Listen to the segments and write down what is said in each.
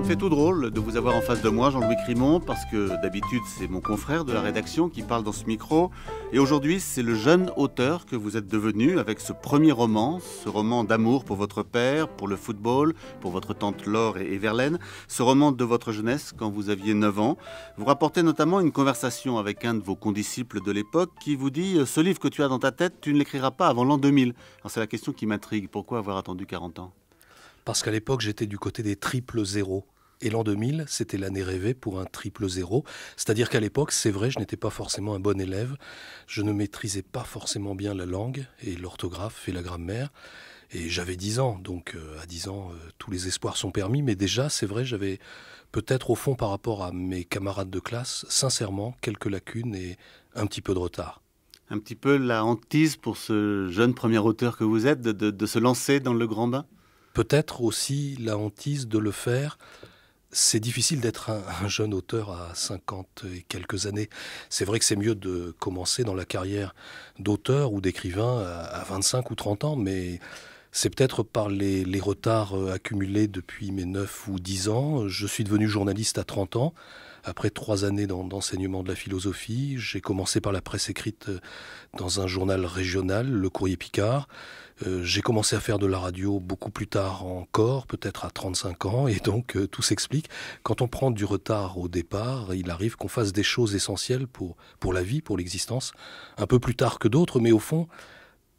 C'est tout drôle de vous avoir en face de moi, Jean-Louis Crimon, parce que d'habitude c'est mon confrère de la rédaction qui parle dans ce micro. Et aujourd'hui c'est le jeune auteur que vous êtes devenu avec ce premier roman, ce roman d'amour pour votre père, pour le football, pour votre tante Laure et Verlaine. Ce roman de votre jeunesse quand vous aviez 9 ans. Vous rapportez notamment une conversation avec un de vos condisciples de l'époque qui vous dit « Ce livre que tu as dans ta tête, tu ne l'écriras pas avant l'an 2000 ». Alors c'est la question qui m'intrigue. Pourquoi avoir attendu 40 ans ? Parce qu'à l'époque j'étais du côté des triples zéros. Et l'an 2000, c'était l'année rêvée pour un triple zéro. C'est-à-dire qu'à l'époque, c'est vrai, je n'étais pas forcément un bon élève. Je ne maîtrisais pas forcément bien la langue et l'orthographe et la grammaire. Et j'avais 10 ans, donc à 10 ans, tous les espoirs sont permis. Mais déjà, c'est vrai, j'avais peut-être au fond par rapport à mes camarades de classe, sincèrement, quelques lacunes et un petit peu de retard. Un petit peu la hantise pour ce jeune premier auteur que vous êtes de se lancer dans le grand bain ? Peut-être aussi la hantise de le faire. C'est difficile d'être un jeune auteur à 50 et quelques années. C'est vrai que c'est mieux de commencer dans la carrière d'auteur ou d'écrivain à 25 ou 30 ans, mais c'est peut-être par les retards accumulés depuis mes 9 ou 10 ans. Je suis devenu journaliste à 30 ans. Après 3 années d'enseignement de la philosophie, j'ai commencé par la presse écrite dans un journal régional, Le Courrier Picard. J'ai commencé à faire de la radio beaucoup plus tard encore, peut-être à 35 ans, et donc tout s'explique. Quand on prend du retard au départ, il arrive qu'on fasse des choses essentielles pour la vie, pour l'existence, un peu plus tard que d'autres, mais au fond,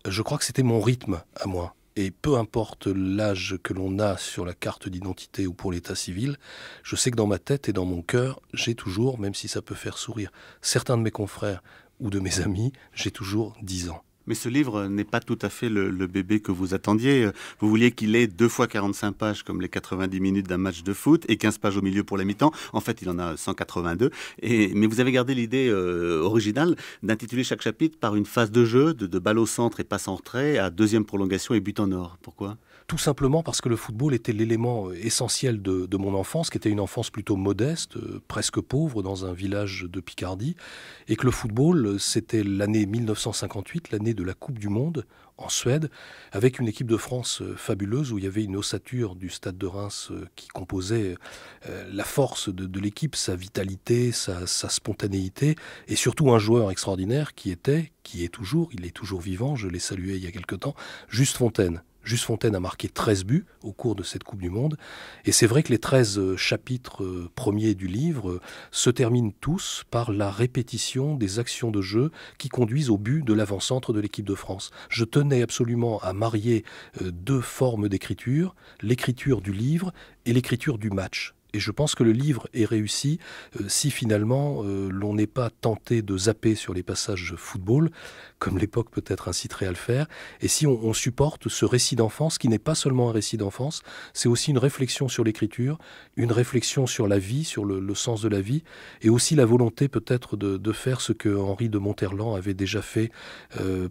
je crois que c'était mon rythme à moi. Et peu importe l'âge que l'on a sur la carte d'identité ou pour l'état civil, je sais que dans ma tête et dans mon cœur, j'ai toujours, même si ça peut faire sourire certains de mes confrères ou de mes amis, j'ai toujours 10 ans. Mais ce livre n'est pas tout à fait le bébé que vous attendiez. Vous vouliez qu'il ait 2 fois 45 pages comme les 90 minutes d'un match de foot et 15 pages au milieu pour la mi-temps. En fait, il en a 182. Mais vous avez gardé l'idée originale d'intituler chaque chapitre par une phase de jeu, de balle au centre et passe en retrait, à deuxième prolongation et but en or. Pourquoi ? Tout simplement parce que le football était l'élément essentiel de mon enfance, qui était une enfance plutôt modeste, presque pauvre, dans un village de Picardie, et que le football, c'était l'année 1958, l'année de la Coupe du Monde en Suède, avec une équipe de France fabuleuse, où il y avait une ossature du Stade de Reims qui composait la force de l'équipe, sa vitalité, sa spontanéité, et surtout un joueur extraordinaire qui est toujours, il est toujours vivant, je l'ai salué il y a quelque temps, Just Fontaine. Just Fontaine a marqué 13 buts au cours de cette Coupe du Monde. Et c'est vrai que les 13 chapitres premiers du livre se terminent tous par la répétition des actions de jeu qui conduisent au but de l'avant-centre de l'équipe de France. Je tenais absolument à marier 2 formes d'écriture, l'écriture du livre et l'écriture du match. Et je pense que le livre est réussi si finalement l'on n'est pas tenté de zapper sur les passages football, comme l'époque peut-être inciterait à le faire, et si on supporte ce récit d'enfance qui n'est pas seulement un récit d'enfance, c'est aussi une réflexion sur l'écriture, une réflexion sur la vie, sur le sens de la vie, et aussi la volonté peut-être de faire ce que Henri de Monterland avait déjà fait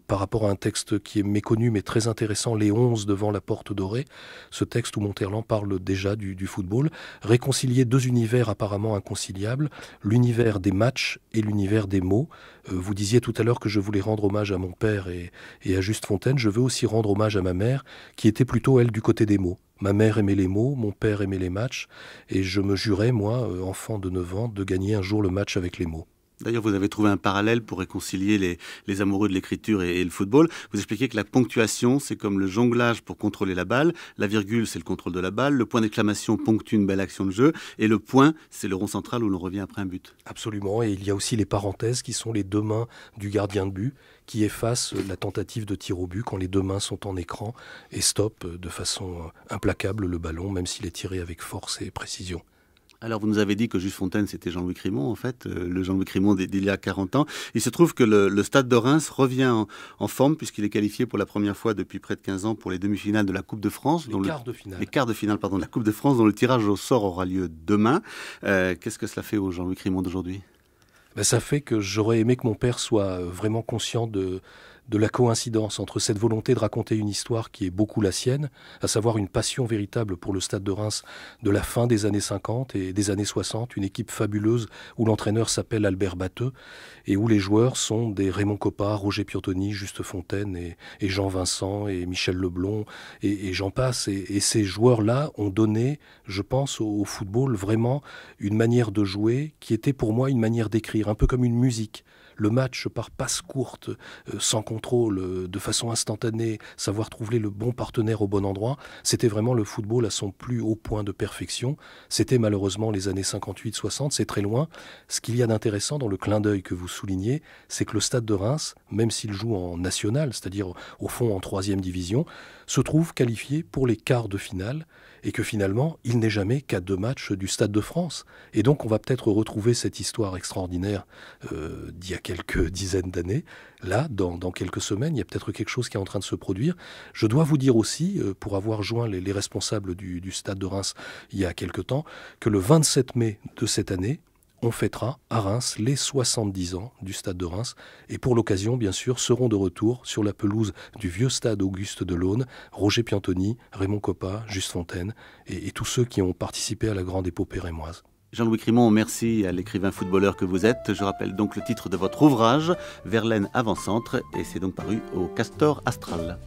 par rapport à un texte qui est méconnu mais très intéressant, Les 11 devant la porte dorée, ce texte où Monterland parle déjà du football, réconcilier 2 univers apparemment inconciliables, l'univers des matchs et l'univers des mots. Vous disiez tout à l'heure que je voulais rendre hommage à mon père et à Just Fontaine. Je veux aussi rendre hommage à ma mère, qui était plutôt, elle, du côté des mots. Ma mère aimait les mots, mon père aimait les matchs, et je me jurais, moi, enfant de 9 ans, de gagner un jour le match avec les mots. D'ailleurs, vous avez trouvé un parallèle pour réconcilier les amoureux de l'écriture et le football. Vous expliquez que la ponctuation, c'est comme le jonglage pour contrôler la balle. La virgule, c'est le contrôle de la balle. Le point d'exclamation ponctue une belle action de jeu. Et le point, c'est le rond central où l'on revient après un but. Absolument. Et il y a aussi les parenthèses qui sont les 2 mains du gardien de but qui effacent la tentative de tir au but quand les 2 mains sont en écran et stoppent de façon implacable le ballon, même s'il est tiré avec force et précision. Alors, vous nous avez dit que Just Fontaine, c'était Jean-Louis Crimon, en fait, le Jean-Louis Crimon d'il y a 40 ans. Il se trouve que le Stade de Reims revient en forme, puisqu'il est qualifié pour la première fois depuis près de 15 ans pour les demi-finales de la Coupe de France. Les quarts de finale. Les quarts de finale, de la Coupe de France, dont le tirage au sort aura lieu demain. Qu'est-ce que cela fait au Jean-Louis Crimon d'aujourd'hui ? Ça fait que j'aurais aimé que mon père soit vraiment conscient de de la coïncidence entre cette volonté de raconter une histoire qui est beaucoup la sienne, à savoir une passion véritable pour le Stade de Reims de la fin des années 50 et des années 60, une équipe fabuleuse où l'entraîneur s'appelle Albert Batteux et où les joueurs sont des Raymond Kopa, Roger Piantoni, Juste Fontaine et Jean Vincent et Michel Leblond et j'en passe. Et ces joueurs-là ont donné, je pense, au football vraiment une manière de jouer qui était pour moi une manière d'écrire, un peu comme une musique. Le match par passe courte, sans contrôle, de façon instantanée, savoir trouver le bon partenaire au bon endroit, c'était vraiment le football à son plus haut point de perfection. C'était malheureusement les années 58-60, c'est très loin. Ce qu'il y a d'intéressant dans le clin d'œil que vous soulignez, c'est que le Stade de Reims, même s'il joue en national, c'est-à-dire au fond en 3e division, se trouve qualifié pour les quarts de finale et que finalement, il n'est jamais qu'à 2 matchs du Stade de France. Et donc, on va peut-être retrouver cette histoire extraordinaire d'il y a quelques dizaines d'années. Là, dans quelques semaines, il y a peut-être quelque chose qui est en train de se produire. Je dois vous dire aussi, pour avoir joint les responsables du Stade de Reims il y a quelque temps, que le 27 mai de cette année, on fêtera à Reims les 70 ans du Stade de Reims et pour l'occasion, bien sûr, seront de retour sur la pelouse du vieux stade Auguste Delaune, Roger Piantoni, Raymond Kopa, Juste Fontaine et tous ceux qui ont participé à la grande épopée rémoise. Jean-Louis Crimon, merci à l'écrivain footballeur que vous êtes. Je rappelle donc le titre de votre ouvrage, Verlaine avant-centre, et c'est donc paru au Castor Astral.